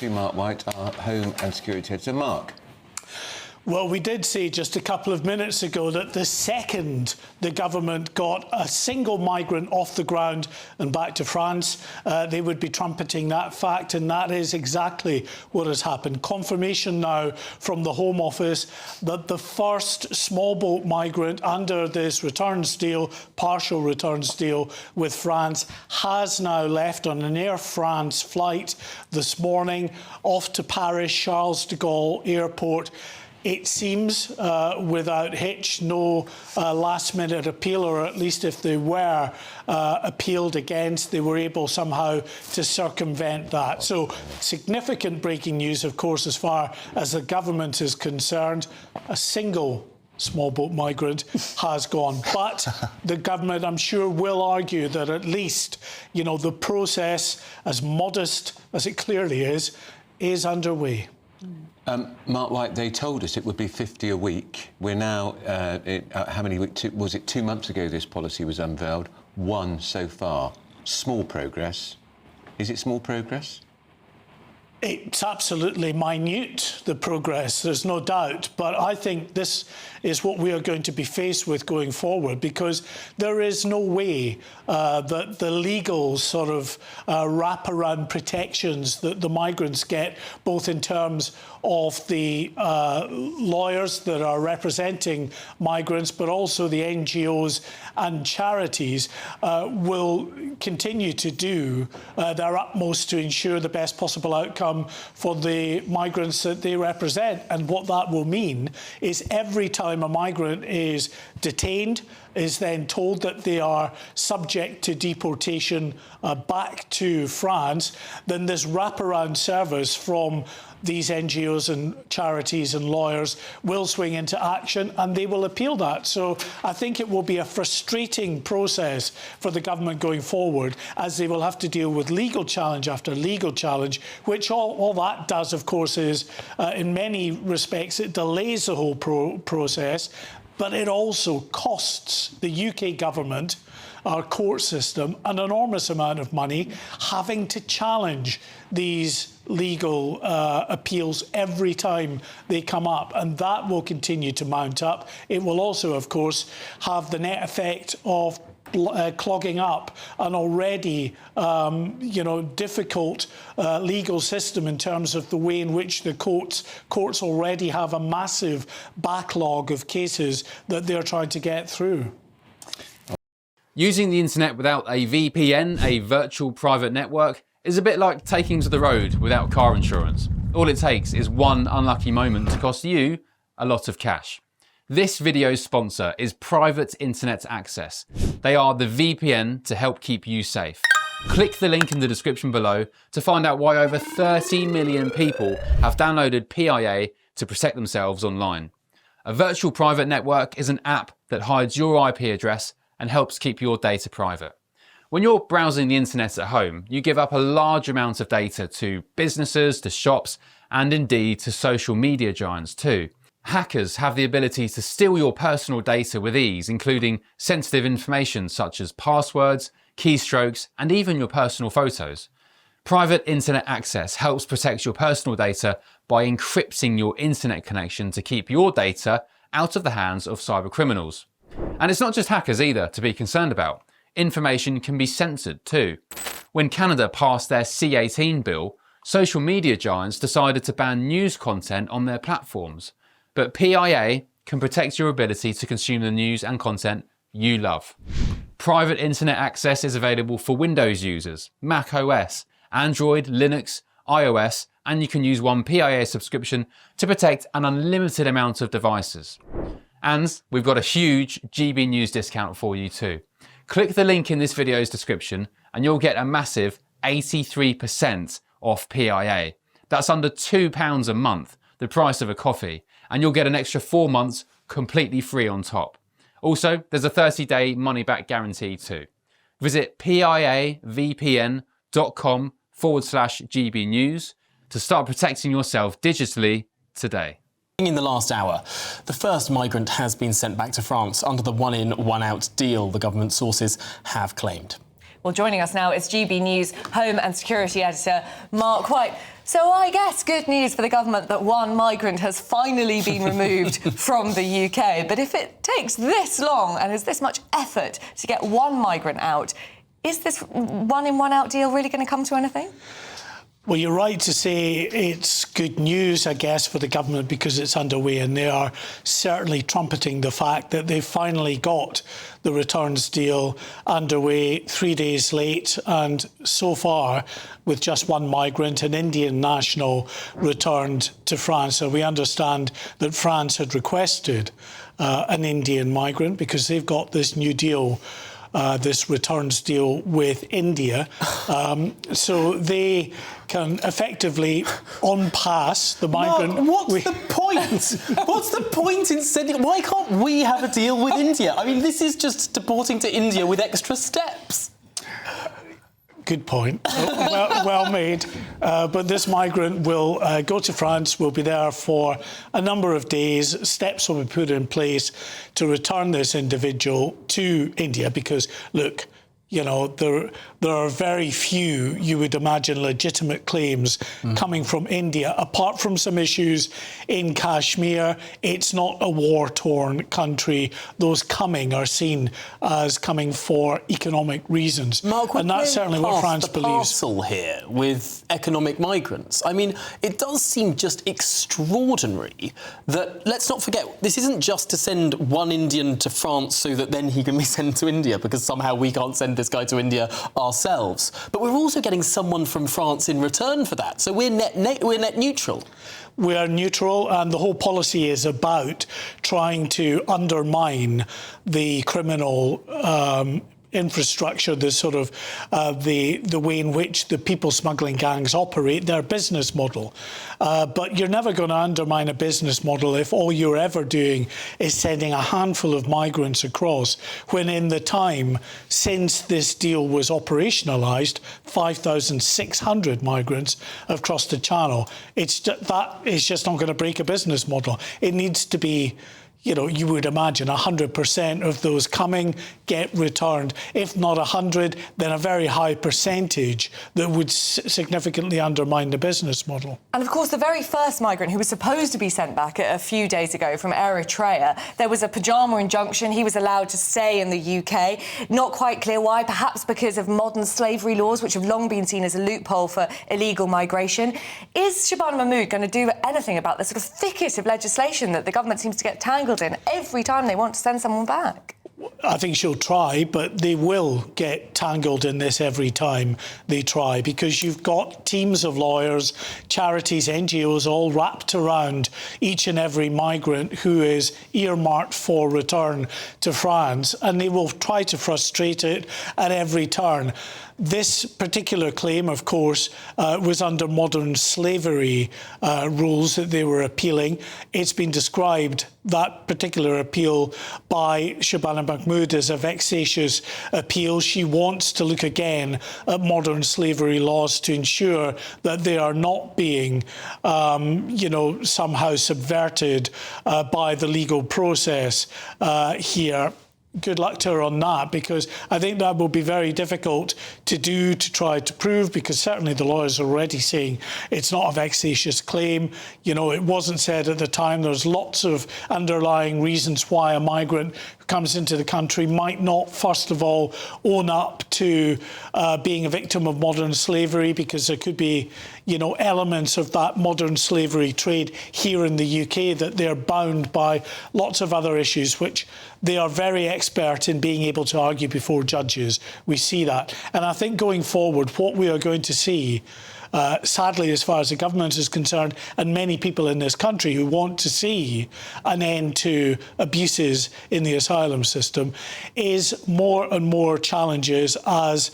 to Mark White, our Home and Security Editor. Mark. Well, we did say just a couple of minutes ago that the second the government got a single migrant off the ground and back to France, they would be trumpeting that fact, and that is exactly what has happened. Confirmation now from the Home Office that the first small boat migrant under this returns deal, partial returns deal with France, has now left on an Air France flight this morning off to Paris Charles de Gaulle Airport. It seems, without hitch, no last-minute appeal, or at least if they were appealed against, they were able somehow to circumvent that. So significant breaking news, of course, as far as the government is concerned. A single small boat migrant has gone. But the government, I'm sure, will argue that at least, you know, the process, as modest as it clearly is underway. Mark White, they told us it would be 50 a week. We're now, how many weeks? Was it 2 months ago this policy was unveiled? One so far. Small progress. Is it small progress? It's absolutely minute, the progress, there's no doubt. But I think this is what we are going to be faced with going forward, because there is no way that the legal sort of wraparound protections that the migrants get, both in terms of the lawyers that are representing migrants, but also the NGOs and charities, will continue to do their utmost to ensure the best possible outcome for the migrants that they represent. And what that will mean is every time a migrant is detained, is then told that they are subject to deportation back to France, then this wraparound service from these NGOs and charities and lawyers will swing into action, and they will appeal that. So I think it will be a frustrating process for the government going forward, as they will have to deal with legal challenge after legal challenge, which all that does, of course, is in many respects it delays the whole process, but it also costs the UK government, our court system, an enormous amount of money, having to challenge these legal appeals every time they come up, and that will continue to mount up. It will also, of course, have the net effect of clogging up an already, difficult legal system in terms of the way in which the courts already have a massive backlog of cases that they're trying to get through. Using the internet without a VPN, a virtual private network, is a bit like taking to the road without car insurance. All it takes is one unlucky moment to cost you a lot of cash. This video's sponsor is Private Internet Access. They are the VPN to help keep you safe. Click the link in the description below to find out why over 30 million people have downloaded PIA to protect themselves online. A virtual private network is an app that hides your IP address and helps keep your data private. When you're browsing the internet at home, you give up a large amount of data to businesses, to shops, and indeed to social media giants too. Hackers have the ability to steal your personal data with ease, including sensitive information such as passwords, keystrokes, and even your personal photos. Private Internet Access helps protect your personal data by encrypting your internet connection to keep your data out of the hands of cybercriminals. And it's not just hackers either to be concerned about. Information can be censored too. When Canada passed their C-18 bill, social media giants decided to ban news content on their platforms. But PIA can protect your ability to consume the news and content you love. Private Internet Access is available for Windows users, Mac OS, Android, Linux, iOS, and you can use one PIA subscription to protect an unlimited amount of devices. And we've got a huge GB News discount for you too. Click the link in this video's description and you'll get a massive 83% off PIA. That's under £2 a month, the price of a coffee, and you'll get an extra 4 months completely free on top. Also, there's a 30-day money-back guarantee too. Visit piavpn.com/GB News to start protecting yourself digitally today. In the last hour, the first migrant has been sent back to France under the one-in, one-out deal, the government sources have claimed. Well, joining us now is GB News Home and Security Editor Mark White. So I guess good news for the government that one migrant has finally been removed from the UK. But if it takes this long and has this much effort to get one migrant out, is this one-in, one-out deal really going to come to anything? Well, you're right to say it's good news, I guess, for the government because it's underway, and they are certainly trumpeting the fact that they've finally got the returns deal underway 3 days late, and so far with just one migrant, an Indian national, returned to France. So we understand that France had requested an Indian migrant because they've got this new deal, this returns deal with India. So they can effectively on-pass the migrant... Mark, what's the point? What's the point in sending... Why can't we have a deal with India? I mean, this is just deporting to India with extra steps. Good point. Well made. But this migrant will go to France, will be there for a number of days. Steps will be put in place to return this individual to India because, look, you know, there are very few, you would imagine, legitimate claims coming from India. Apart from some issues in Kashmir, it's not a war-torn country. Those coming are seen as coming for economic reasons. Mark, and that's certainly what France believes. Parcel here with economic migrants. I mean, it does seem just extraordinary that, let's not forget, this isn't just to send one Indian to France so that then he can be sent to India because somehow we can't send this guy to India ourselves. But we're also getting someone from France in return for that. So we're net neutral. We are neutral, and the whole policy is about trying to undermine the criminal infrastructure, the sort of the way in which the people smuggling gangs operate, their business model. But you're never going to undermine a business model if all you're ever doing is sending a handful of migrants across, when in the time since this deal was operationalised, 5,600 migrants have crossed the channel. That is just not going to break a business model. It needs to be, you know, you would imagine 100% of those coming get returned. If not 100, then a very high percentage that would significantly undermine the business model. And of course, the very first migrant who was supposed to be sent back a few days ago from Eritrea, there was a pyjama injunction. He was allowed to stay in the UK. Not quite clear why, perhaps because of modern slavery laws, which have long been seen as a loophole for illegal migration. Is Shabana Mahmood going to do anything about the sort of thicket of legislation that the government seems to get tangled in every time they want to send someone back? I think she'll try, but they will get tangled in this every time they try, because you've got teams of lawyers, charities, NGOs all wrapped around each and every migrant who is earmarked for return to France, and they will try to frustrate it at every turn. This particular claim, of course, was under modern slavery rules that they were appealing. It's been described, that particular appeal, by Shabana Mahmood as a vexatious appeal. She wants to look again at modern slavery laws to ensure that they are not being, somehow subverted by the legal process here. Good luck to her on that, because I think that will be very difficult to do, to try to prove, because certainly the lawyers are already saying it's not a vexatious claim. You know, it wasn't said at the time. There's lots of underlying reasons why a migrant who comes into the country might not, first of all, own up to being a victim of modern slavery, because there could be, you know, elements of that modern slavery trade here in the UK that they're bound by lots of other issues, which they are very expert in being able to argue before judges. We see that. And I think going forward, what we are going to see, sadly, as far as the government is concerned, and many people in this country who want to see an end to abuses in the asylum system, is more and more challenges as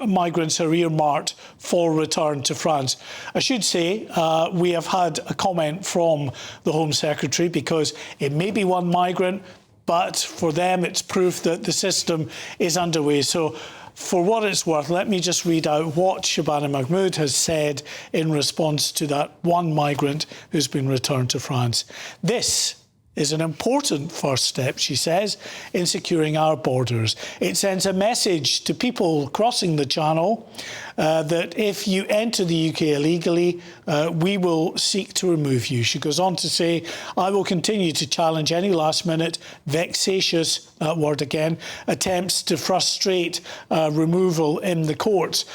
migrants are earmarked for return to France. I should say we have had a comment from the Home Secretary, because it may be one migrant, but for them it's proof that the system is underway. So for what it's worth, let me just read out what Shabana Mahmood has said in response to that one migrant who's been returned to France. This is an important first step, she says, in securing our borders. It sends a message to people crossing the Channel that if you enter the UK illegally, we will seek to remove you. She goes on to say, I will continue to challenge any last-minute, vexatious, that word again, attempts to frustrate removal in the courts.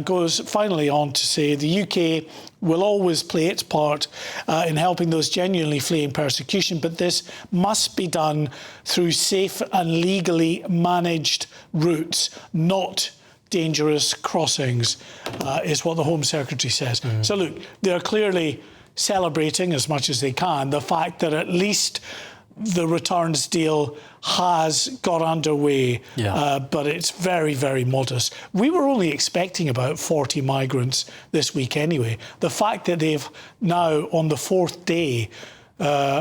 Goes finally on to say the UK will always play its part in helping those genuinely fleeing persecution, but this must be done through safe and legally managed routes, not dangerous crossings, is what the Home Secretary says. So look, they're clearly celebrating as much as they can the fact that at least the returns deal has got underway, but it's very, very modest. We were only expecting about 40 migrants this week anyway. The fact that they've now, on the 4th day,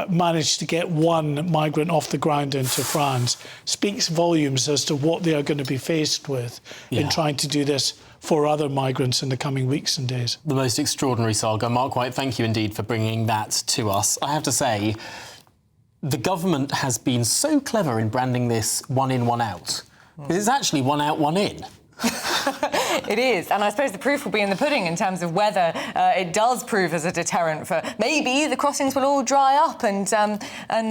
managed to get one migrant off the ground into France speaks volumes as to what they are going to be faced with in trying to do this for other migrants in the coming weeks and days. The most extraordinary saga. Mark White, thank you indeed for bringing that to us. I have to say, the government has been so clever in branding this one in, one out. Because it's actually one out, one in. It is, and I suppose the proof will be in the pudding in terms of whether it does prove as a deterrent for maybe the crossings will all dry up and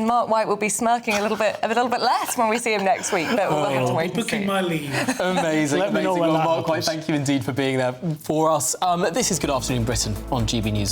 Mark White will be smirking a little bit less when we see him next week. But we'll have to wait and see. Booking my leave. Amazing, Let me know when Well, that Mark White, happens. thank you indeed for being there for us. This is Good Afternoon Britain on GB News.